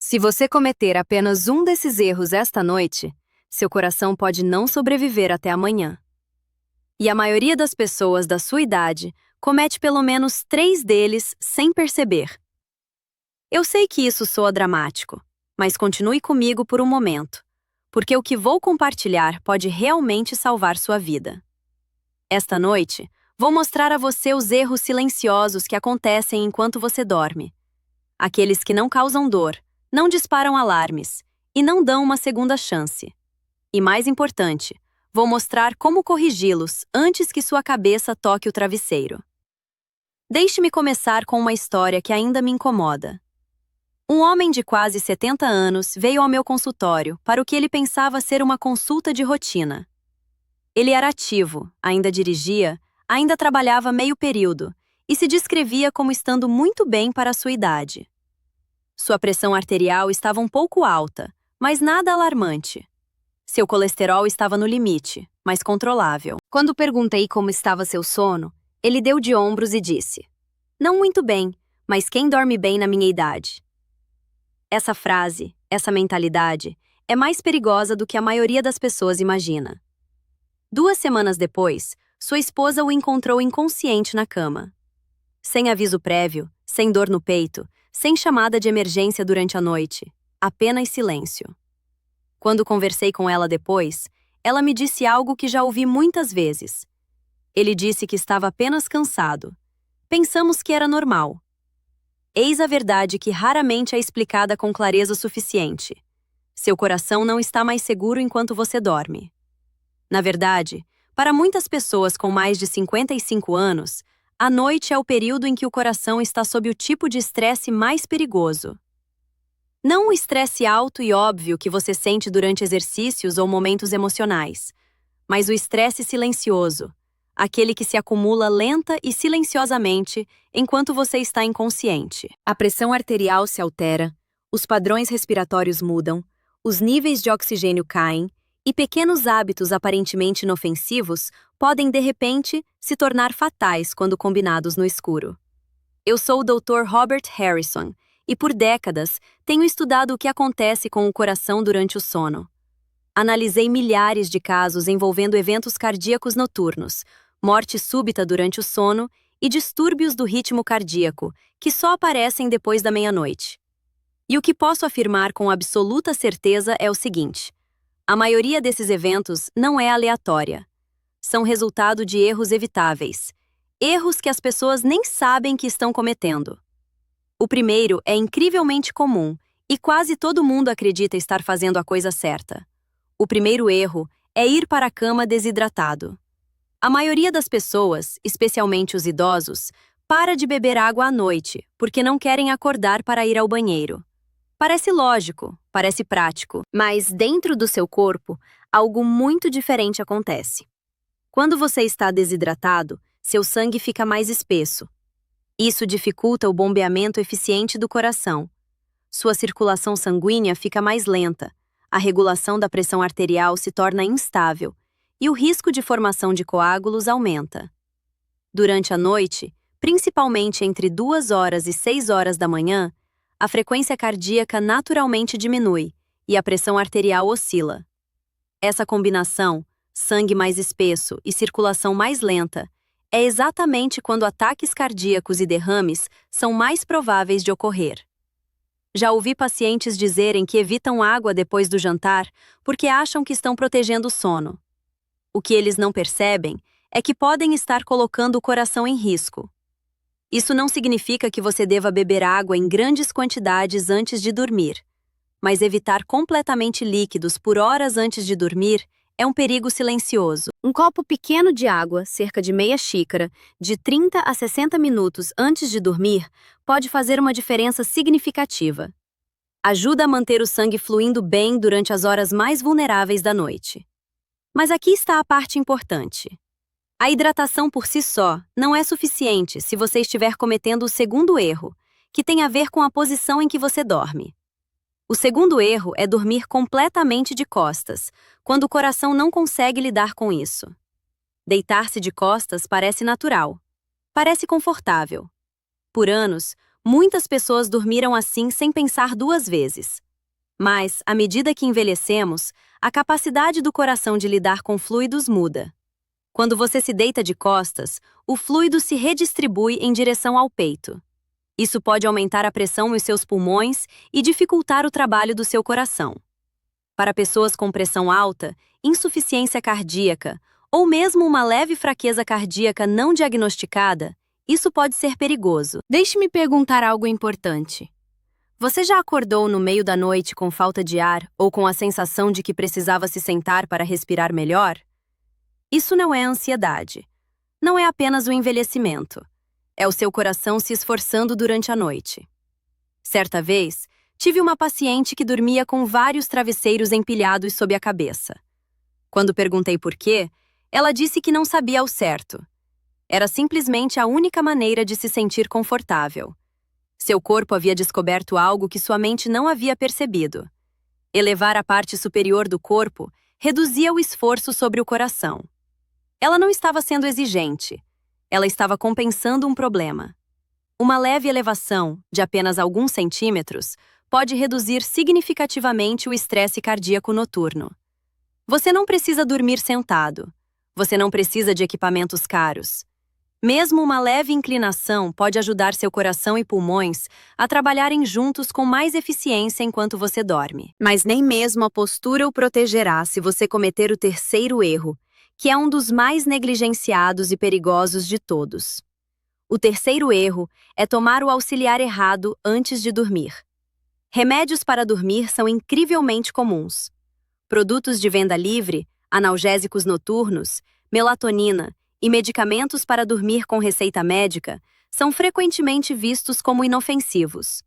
Se você cometer apenas um desses erros esta noite, seu coração pode não sobreviver até amanhã. E a maioria das pessoas da sua idade comete pelo menos 3 deles sem perceber. Eu sei que isso soa dramático, mas continue comigo por um momento, porque o que vou compartilhar pode realmente salvar sua vida. Esta noite, vou mostrar a você os erros silenciosos que acontecem enquanto você dorme. Aqueles que não causam dor, não disparam alarmes e não dão uma segunda chance. E mais importante, vou mostrar como corrigi-los antes que sua cabeça toque o travesseiro. Deixe-me começar com uma história que ainda me incomoda. Um homem de quase 70 anos veio ao meu consultório para o que ele pensava ser uma consulta de rotina. Ele era ativo, ainda dirigia, ainda trabalhava meio período e se descrevia como estando muito bem para a sua idade. Sua pressão arterial estava um pouco alta, mas nada alarmante. Seu colesterol estava no limite, mas controlável. Quando perguntei como estava seu sono, ele deu de ombros e disse: "Não muito bem, mas quem dorme bem na minha idade?" Essa frase, essa mentalidade, é mais perigosa do que a maioria das pessoas imagina. 2 semanas depois, sua esposa o encontrou inconsciente na cama. Sem aviso prévio, sem dor no peito, sem chamada de emergência durante a noite, apenas silêncio. Quando conversei com ela depois, ela me disse algo que já ouvi muitas vezes. Ele disse que estava apenas cansado. Pensamos que era normal. Eis a verdade que raramente é explicada com clareza suficiente. Seu coração não está mais seguro enquanto você dorme. Na verdade, para muitas pessoas com mais de 55 anos, a noite é o período em que o coração está sob o tipo de estresse mais perigoso. Não o estresse alto e óbvio que você sente durante exercícios ou momentos emocionais, mas o estresse silencioso, aquele que se acumula lenta e silenciosamente enquanto você está inconsciente. A pressão arterial se altera, os padrões respiratórios mudam, os níveis de oxigênio caem, e pequenos hábitos aparentemente inofensivos podem, de repente, se tornar fatais quando combinados no escuro. Eu sou o Dr. Robert Harrison e, por décadas, tenho estudado o que acontece com o coração durante o sono. Analisei milhares de casos envolvendo eventos cardíacos noturnos, morte súbita durante o sono e distúrbios do ritmo cardíaco, que só aparecem depois da meia-noite. E o que posso afirmar com absoluta certeza é o seguinte: a maioria desses eventos não é aleatória. São resultado de erros evitáveis. Erros que as pessoas nem sabem que estão cometendo. O primeiro é incrivelmente comum e quase todo mundo acredita estar fazendo a coisa certa. O primeiro erro é ir para a cama desidratado. A maioria das pessoas, especialmente os idosos, para de beber água à noite porque não querem acordar para ir ao banheiro. Parece lógico, parece prático, mas dentro do seu corpo, algo muito diferente acontece. Quando você está desidratado, seu sangue fica mais espesso. Isso dificulta o bombeamento eficiente do coração. Sua circulação sanguínea fica mais lenta, a regulação da pressão arterial se torna instável e o risco de formação de coágulos aumenta. Durante a noite, principalmente entre 2 horas e 6 horas da manhã, a frequência cardíaca naturalmente diminui e a pressão arterial oscila. Essa combinação, sangue mais espesso e circulação mais lenta, é exatamente quando ataques cardíacos e derrames são mais prováveis de ocorrer. Já ouvi pacientes dizerem que evitam água depois do jantar porque acham que estão protegendo o sono. O que eles não percebem é que podem estar colocando o coração em risco. Isso não significa que você deva beber água em grandes quantidades antes de dormir, mas evitar completamente líquidos por horas antes de dormir é um perigo silencioso. Um copo pequeno de água, cerca de meia xícara, de 30 a 60 minutos antes de dormir, pode fazer uma diferença significativa. Ajuda a manter o sangue fluindo bem durante as horas mais vulneráveis da noite. Mas aqui está a parte importante. A hidratação por si só não é suficiente se você estiver cometendo o segundo erro, que tem a ver com a posição em que você dorme. O segundo erro é dormir completamente de costas, quando o coração não consegue lidar com isso. Deitar-se de costas parece natural. Parece confortável. Por anos, Muitas pessoas dormiram assim sem pensar duas vezes. Mas, à medida que envelhecemos, a capacidade do coração de lidar com fluidos muda. Quando você se deita de costas, o fluido se redistribui em direção ao peito. Isso pode aumentar a pressão nos seus pulmões e dificultar o trabalho do seu coração. Para pessoas com pressão alta, insuficiência cardíaca ou mesmo uma leve fraqueza cardíaca não diagnosticada, isso pode ser perigoso. Deixe-me perguntar algo importante. Você já acordou no meio da noite com falta de ar ou com a sensação de que precisava se sentar para respirar melhor? Isso não é ansiedade. Não é apenas o envelhecimento. É o seu coração se esforçando durante a noite. Certa vez, tive uma paciente que dormia com vários travesseiros empilhados sob a cabeça. Quando perguntei por quê, ela disse que não sabia ao certo. Era simplesmente a única maneira de se sentir confortável. Seu corpo havia descoberto algo que sua mente não havia percebido. Elevar a parte superior do corpo reduzia o esforço sobre o coração. Ela não estava sendo exigente. Ela estava compensando um problema. Uma leve elevação, de apenas alguns centímetros, pode reduzir significativamente o estresse cardíaco noturno. Você não precisa dormir sentado. Você não precisa de equipamentos caros. Mesmo uma leve inclinação pode ajudar seu coração e pulmões a trabalharem juntos com mais eficiência enquanto você dorme. Mas nem mesmo a postura o protegerá se você cometer o terceiro erro, que é um dos mais negligenciados e perigosos de todos. O terceiro erro é tomar o auxiliar errado antes de dormir. Remédios para dormir são incrivelmente comuns. Produtos de venda livre, analgésicos noturnos, melatonina e medicamentos para dormir com receita médica são frequentemente vistos como inofensivos.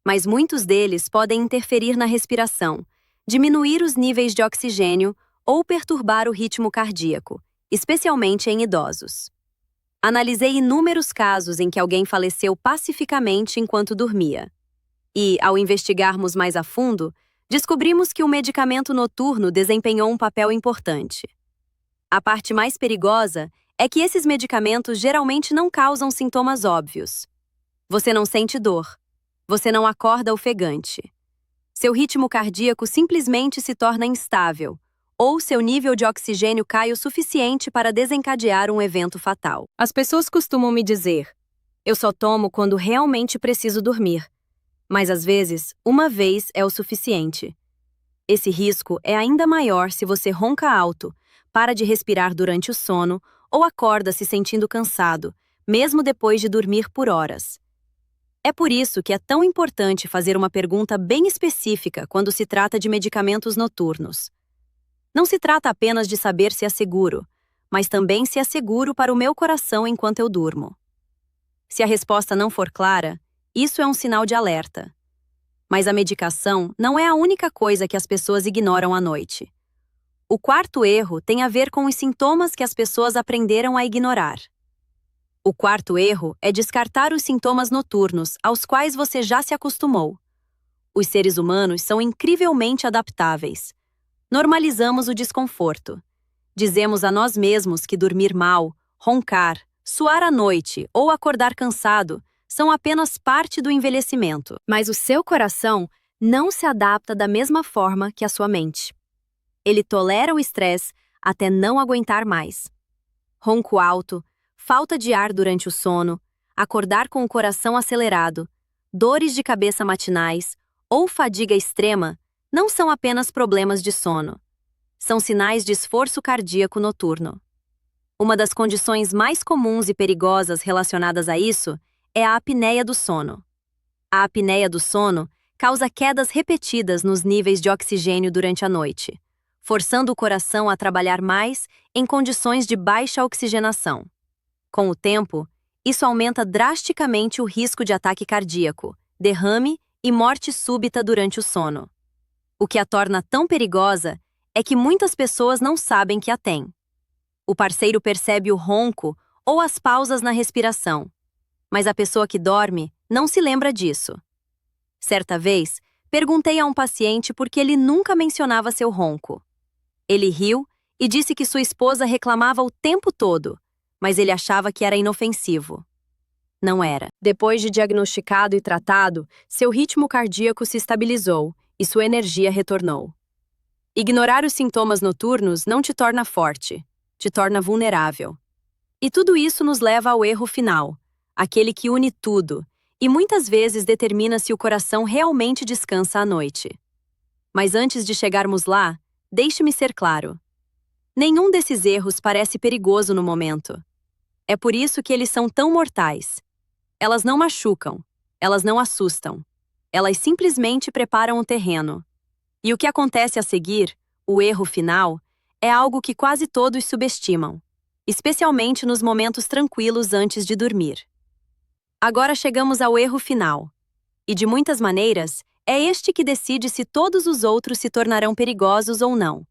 Mas muitos deles podem interferir na respiração, diminuir os níveis de oxigênio ou perturbar o ritmo cardíaco, especialmente em idosos. Analisei inúmeros casos em que alguém faleceu pacificamente enquanto dormia. E, ao investigarmos mais a fundo, descobrimos que o medicamento noturno desempenhou um papel importante. A parte mais perigosa é que esses medicamentos geralmente não causam sintomas óbvios. Você não sente dor. Você não acorda ofegante. Seu ritmo cardíaco simplesmente se torna instável, ou seu nível de oxigênio cai o suficiente para desencadear um evento fatal. As pessoas costumam me dizer: eu só tomo quando realmente preciso dormir. Mas às vezes, uma vez é o suficiente. Esse risco é ainda maior se você ronca alto, para de respirar durante o sono ou acorda se sentindo cansado, mesmo depois de dormir por horas. É por isso que é tão importante fazer uma pergunta bem específica quando se trata de medicamentos noturnos. Não se trata apenas de saber se é seguro, mas também se é seguro para o meu coração enquanto eu durmo. Se a resposta não for clara, isso é um sinal de alerta. Mas a medicação não é a única coisa que as pessoas ignoram à noite. O quarto erro tem a ver com os sintomas que as pessoas aprenderam a ignorar. O quarto erro é descartar os sintomas noturnos aos quais você já se acostumou. Os seres humanos são incrivelmente adaptáveis. Normalizamos o desconforto. Dizemos a nós mesmos que dormir mal, roncar, suar à noite ou acordar cansado são apenas parte do envelhecimento. Mas o seu coração não se adapta da mesma forma que a sua mente. Ele tolera o estresse até não aguentar mais. Ronco alto, falta de ar durante o sono, acordar com o coração acelerado, dores de cabeça matinais ou fadiga extrema não são apenas problemas de sono. São sinais de esforço cardíaco noturno. Uma das condições mais comuns e perigosas relacionadas a isso é a apneia do sono. A apneia do sono causa quedas repetidas nos níveis de oxigênio durante a noite, forçando o coração a trabalhar mais em condições de baixa oxigenação. Com o tempo, isso aumenta drasticamente o risco de ataque cardíaco, derrame e morte súbita durante o sono. O que a torna tão perigosa é que muitas pessoas não sabem que a têm. O parceiro percebe o ronco ou as pausas na respiração, mas a pessoa que dorme não se lembra disso. Certa vez, perguntei a um paciente por que ele nunca mencionava seu ronco. Ele riu e disse que sua esposa reclamava o tempo todo, mas ele achava que era inofensivo. Não era. Depois de diagnosticado e tratado, seu ritmo cardíaco se estabilizou e sua energia retornou. Ignorar os sintomas noturnos não te torna forte, te torna vulnerável. E tudo isso nos leva ao erro final, aquele que une tudo, e muitas vezes determina se o coração realmente descansa à noite. Mas antes de chegarmos lá, deixe-me ser claro. Nenhum desses erros parece perigoso no momento. É por isso que eles são tão mortais. Elas não machucam, elas não assustam. Elas simplesmente preparam o terreno. E o que acontece a seguir, o erro final, é algo que quase todos subestimam, especialmente nos momentos tranquilos antes de dormir. Agora chegamos ao erro final. E de muitas maneiras, é este que decide se todos os outros se tornarão perigosos ou não.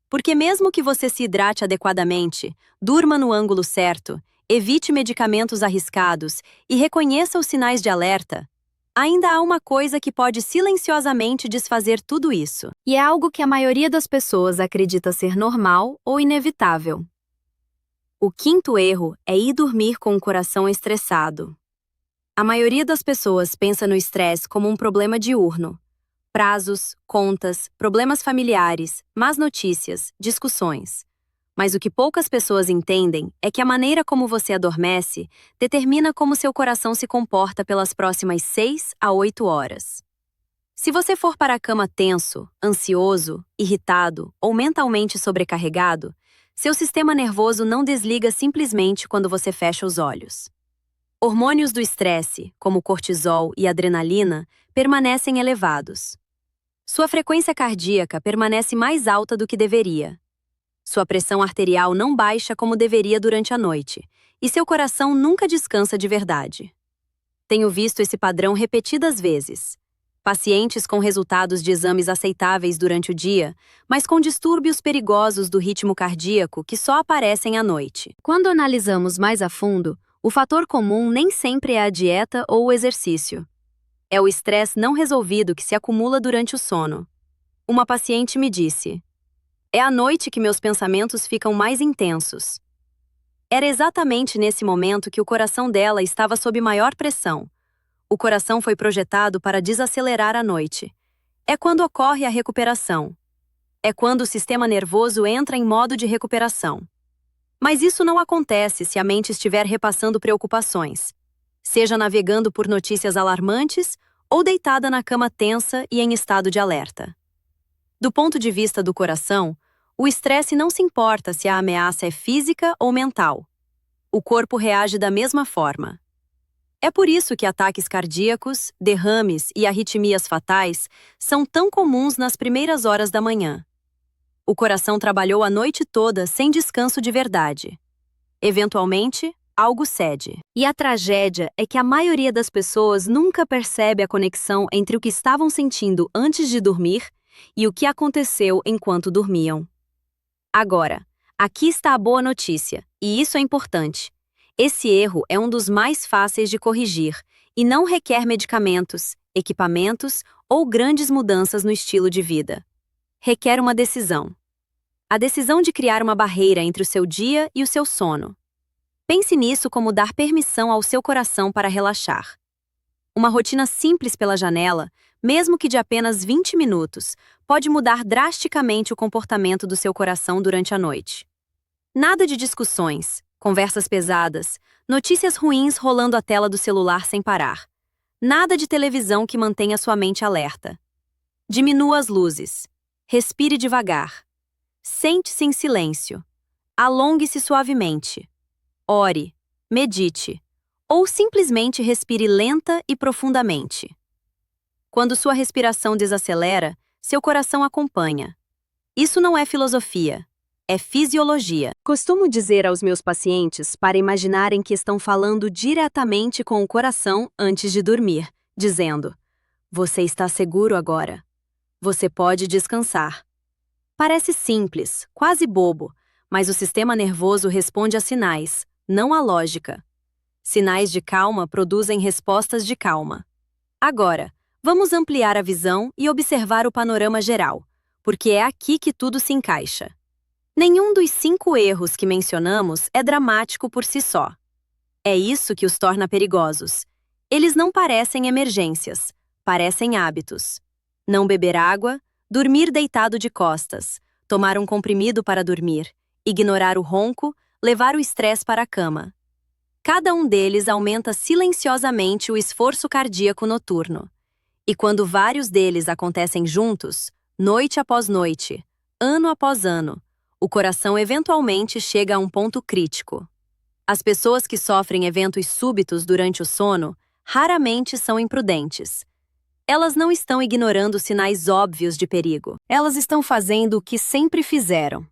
Porque mesmo que você se hidrate adequadamente, durma no ângulo certo, evite medicamentos arriscados e reconheça os sinais de alerta, ainda há uma coisa que pode silenciosamente desfazer tudo isso. E é algo que a maioria das pessoas acredita ser normal ou inevitável. O quinto erro é ir dormir com o coração estressado. A maioria das pessoas pensa no estresse como um problema diurno. Prazos, contas, problemas familiares, más notícias, discussões. Mas o que poucas pessoas entendem é que a maneira como você adormece determina como seu coração se comporta pelas próximas 6 a 8 horas. Se você for para a cama tenso, ansioso, irritado ou mentalmente sobrecarregado, seu sistema nervoso não desliga simplesmente quando você fecha os olhos. Hormônios do estresse, como cortisol e adrenalina, permanecem elevados. Sua frequência cardíaca permanece mais alta do que deveria. Sua pressão arterial não baixa como deveria durante a noite, e seu coração nunca descansa de verdade. Tenho visto esse padrão repetidas vezes. Pacientes com resultados de exames aceitáveis durante o dia, mas com distúrbios perigosos do ritmo cardíaco que só aparecem à noite. Quando analisamos mais a fundo, o fator comum nem sempre é a dieta ou o exercício. É o estresse não resolvido que se acumula durante o sono. Uma paciente me disse: "É à noite que meus pensamentos ficam mais intensos." Era exatamente nesse momento que o coração dela estava sob maior pressão. O coração foi projetado para desacelerar à noite. É quando ocorre a recuperação. É quando o sistema nervoso entra em modo de recuperação. Mas isso não acontece se a mente estiver repassando preocupações, seja navegando por notícias alarmantes ou deitada na cama tensa e em estado de alerta. Do ponto de vista do coração, o estresse não se importa se a ameaça é física ou mental. O corpo reage da mesma forma. É por isso que ataques cardíacos, derrames e arritmias fatais são tão comuns nas primeiras horas da manhã. O coração trabalhou a noite toda sem descanso de verdade. Eventualmente, algo cede. E a tragédia é que a maioria das pessoas nunca percebe a conexão entre o que estavam sentindo antes de dormir e o que aconteceu enquanto dormiam. Agora, aqui está a boa notícia, e isso é importante. Esse erro é um dos mais fáceis de corrigir e não requer medicamentos, equipamentos ou grandes mudanças no estilo de vida. Requer uma decisão. A decisão de criar uma barreira entre o seu dia e o seu sono. Pense nisso como dar permissão ao seu coração para relaxar. Uma rotina simples pela janela, mesmo que de apenas 20 minutos, pode mudar drasticamente o comportamento do seu coração durante a noite. Nada de discussões, conversas pesadas, notícias ruins rolando a tela do celular sem parar. Nada de televisão que mantenha sua mente alerta. Diminua as luzes. Respire devagar. Sente-se em silêncio. Alongue-se suavemente. Ore, medite, ou simplesmente respire lenta e profundamente. Quando sua respiração desacelera, seu coração acompanha. Isso não é filosofia, é fisiologia. Costumo dizer aos meus pacientes para imaginarem que estão falando diretamente com o coração antes de dormir, dizendo: "Você está seguro agora. Você pode descansar." Parece simples, quase bobo, mas o sistema nervoso responde a sinais, não a lógica. Sinais de calma produzem respostas de calma. Agora, vamos ampliar a visão e observar o panorama geral, porque é aqui que tudo se encaixa. Nenhum dos 5 erros que mencionamos é dramático por si só. É isso que os torna perigosos. Eles não parecem emergências, parecem hábitos. Não beber água, dormir deitado de costas, tomar um comprimido para dormir, ignorar o ronco, levar o estresse para a cama. Cada um deles aumenta silenciosamente o esforço cardíaco noturno. E quando vários deles acontecem juntos, noite após noite, ano após ano, o coração eventualmente chega a um ponto crítico. As pessoas que sofrem eventos súbitos durante o sono raramente são imprudentes. Elas não estão ignorando sinais óbvios de perigo. Elas estão fazendo o que sempre fizeram.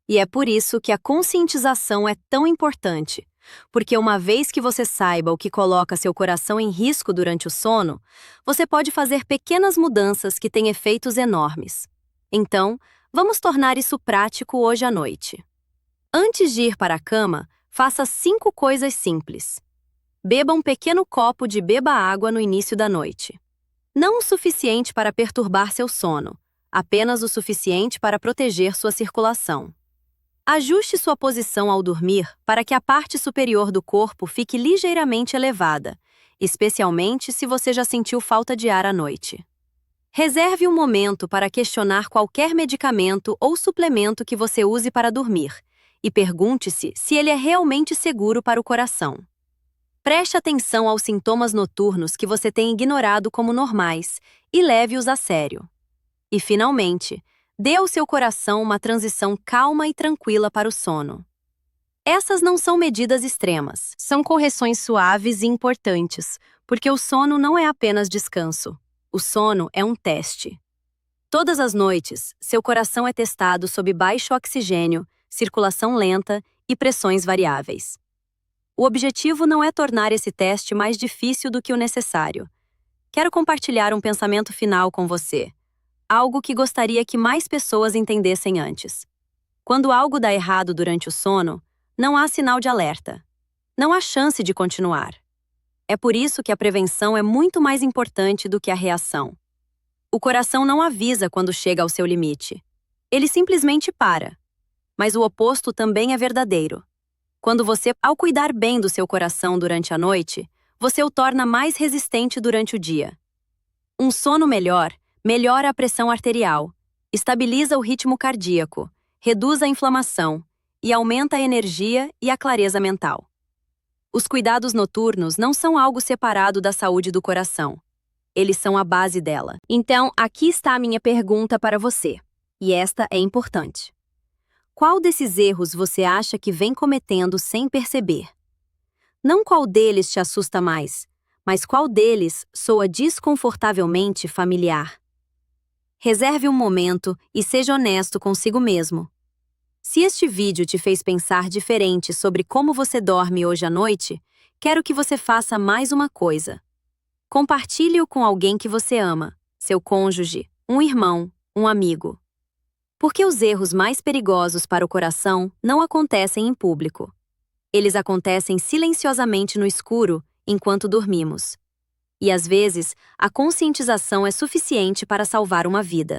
E é por isso que a conscientização é tão importante. Porque uma vez que você saiba o que coloca seu coração em risco durante o sono, você pode fazer pequenas mudanças que têm efeitos enormes. Então, vamos tornar isso prático hoje à noite. Antes de ir para a cama, faça 5 coisas simples. Beba um pequeno copo de beba-água no início da noite. Não o suficiente para perturbar seu sono, apenas o suficiente para proteger sua circulação. Ajuste sua posição ao dormir para que a parte superior do corpo fique ligeiramente elevada, especialmente se você já sentiu falta de ar à noite. Reserve um momento para questionar qualquer medicamento ou suplemento que você use para dormir e pergunte-se se ele é realmente seguro para o coração. Preste atenção aos sintomas noturnos que você tem ignorado como normais e leve-os a sério. E, finalmente, dê ao seu coração uma transição calma e tranquila para o sono. Essas não são medidas extremas, são correções suaves e importantes, porque o sono não é apenas descanso. O sono é um teste. Todas as noites, seu coração é testado sob baixo oxigênio, circulação lenta e pressões variáveis. O objetivo não é tornar esse teste mais difícil do que o necessário. Quero compartilhar um pensamento final com você. Algo que gostaria que mais pessoas entendessem antes. Quando algo dá errado durante o sono, não há sinal de alerta. Não há chance de continuar. É por isso que a prevenção é muito mais importante do que a reação. O coração não avisa quando chega ao seu limite. Ele simplesmente para. Mas o oposto também é verdadeiro. Quando você, ao cuidar bem do seu coração durante a noite, você o torna mais resistente durante o dia. Um sono melhor melhora a pressão arterial, estabiliza o ritmo cardíaco, reduz a inflamação e aumenta a energia e a clareza mental. Os cuidados noturnos não são algo separado da saúde do coração. Eles são a base dela. Então, aqui está a minha pergunta para você. E esta é importante. Qual desses erros você acha que vem cometendo sem perceber? Não qual deles te assusta mais, mas qual deles soa desconfortavelmente familiar. Reserve um momento e seja honesto consigo mesmo. Se este vídeo te fez pensar diferente sobre como você dorme hoje à noite, quero que você faça mais uma coisa. Compartilhe-o com alguém que você ama, seu cônjuge, um irmão, um amigo. Porque os erros mais perigosos para o coração não acontecem em público. Eles acontecem silenciosamente no escuro enquanto dormimos. E às vezes, a conscientização é suficiente para salvar uma vida.